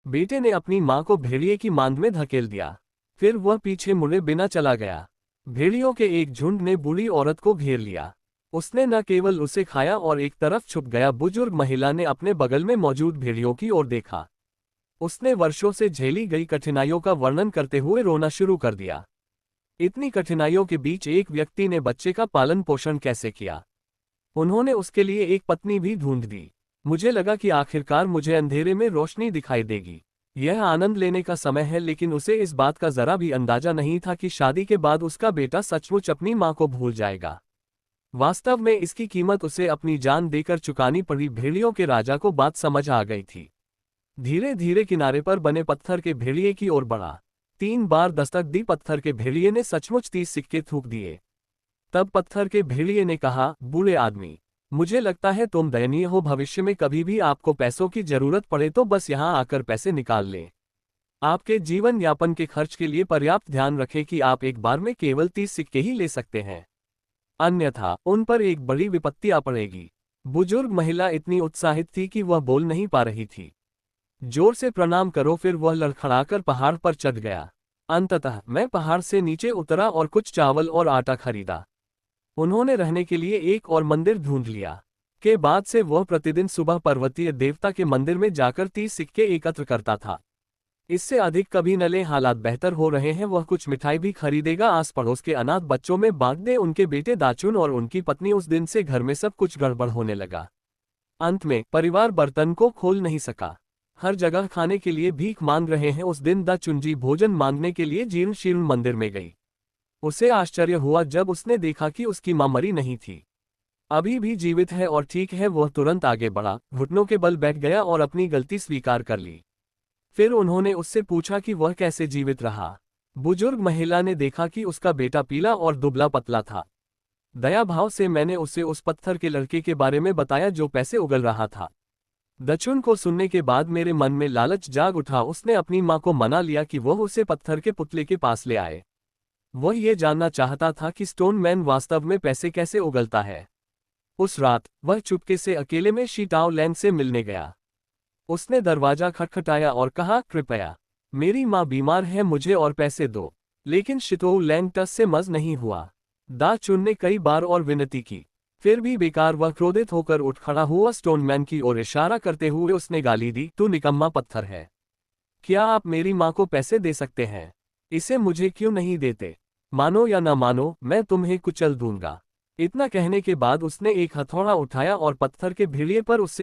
बेटे ने अपनी माँ को भेड़िए की मांद में धकेल दिया। फिर वह पीछे मुड़े बिना चला गया। भेड़ियों के एक झुंड ने बूढ़ी औरत को घेर लिया। उसने न केवल उसे खाया और एक तरफ छुप गया। बुजुर्ग महिला ने अपने बगल में मौजूद भेड़ियों की ओर देखा। उसने वर्षों से झेली गई कठिनाइयों का वर्णन करते हुए रोना शुरू कर दिया। इतनी कठिनाइयों के बीच एक व्यक्ति ने बच्चे का पालन पोषण कैसे किया। उन्होंने उसके लिए एक पत्नी भी ढूंढ दी। मुझे लगा कि आखिरकार मुझे अंधेरे में रोशनी दिखाई देगी। यह आनंद लेने का समय है, लेकिन उसे इस बात का जरा भी अंदाजा नहीं था कि शादी के बाद उसका बेटा सचमुच अपनी मां को भूल जाएगा। वास्तव में इसकी कीमत उसे अपनी जान देकर चुकानी पड़ी। भेड़ियों के राजा को बात समझ आ गई थी। धीरे धीरे किनारे पर बने पत्थर के भेड़िए की ओर बढ़ा। 3 बार दस्तक दी। पत्थर के भेड़िए ने सचमुच 30 सिक्के थूक दिए। तब पत्थर के भेड़िए ने कहा, बूढ़े आदमी, मुझे लगता है तुम दयनीय हो। भविष्य में कभी भी आपको पैसों की जरूरत पड़े तो बस यहाँ आकर पैसे निकाल लें। आपके जीवन यापन के खर्च के लिए पर्याप्त ध्यान रखें कि आप एक बार में केवल 30 सिक्के ही ले सकते हैं, अन्यथा उन पर एक बड़ी विपत्ति आ पड़ेगी। बुजुर्ग महिला इतनी उत्साहित थी कि वह बोल नहीं पा रही थी। जोर से प्रणाम करो। फिर वह लड़खड़ाकर पहाड़ पर चढ़ गया। अंततः मैं पहाड़ से नीचे उतरा और कुछ चावल और आटा खरीदा। उन्होंने रहने के लिए एक और मंदिर ढूंढ लिया। के बाद से वह प्रतिदिन सुबह पर्वतीय देवता के मंदिर में जाकर 30 सिक्के एकत्र करता था। इससे अधिक कभी न ले। हालात बेहतर हो रहे हैं। वह कुछ मिठाई भी खरीदेगा, आस पड़ोस के अनाथ बच्चों में बांट दे। उनके बेटे दाचुन और उनकी पत्नी। उस दिन से घर में सब कुछ गड़बड़ होने लगा। अंत में परिवार बर्तन को खोल नहीं सका। हर जगह खाने के लिए भीख मांग रहे हैं। उस दिन दाचुंजी भोजन मांगने के लिए जीर्ण शीर्ण मंदिर में गई। उसे आश्चर्य हुआ जब उसने देखा कि उसकी मां मरी नहीं थी, अभी भी जीवित है और ठीक है। वह तुरंत आगे बढ़ा, घुटनों के बल बैठ गया और अपनी गलती स्वीकार कर ली। फिर उन्होंने उससे पूछा कि वह कैसे जीवित रहा। बुजुर्ग महिला ने देखा कि उसका बेटा पीला और दुबला पतला था। दया भाव से मैंने उसे उस पत्थर के लड़के के बारे में बताया जो पैसे उगल रहा था। दचुन को सुनने के बाद मेरे मन में लालच जाग उठा। उसने अपनी मां को मना लिया कि वह उसे पत्थर के पुतले के पास ले आए। वह ये जानना चाहता था कि स्टोन मैन वास्तव में पैसे कैसे उगलता है। उस रात वह चुपके से अकेले में शीटाओ लैंग से मिलने गया। उसने दरवाजा खटखटाया और कहा, कृपया, मेरी मां बीमार है, मुझे और पैसे दो। लेकिन शितोउ लैंग टस से मज नहीं हुआ। दा चुन ने कई बार और विनती की, फिर भी बेकार। वह क्रोधित होकर उठ खड़ा हुआ। स्टोनमैन की ओर इशारा करते हुए उसने गाली दी, तू निकम्मा पत्थर है। क्या आप मेरी मां को पैसे दे सकते हैं? इसे मुझे क्यों नहीं देते? मानो या ना मानो, मैं तुम्हें कुचल दूंगा। इतना कहने के बाद उसने एक हथौड़ा उठाया और पत्थर के भेड़िए पर उससे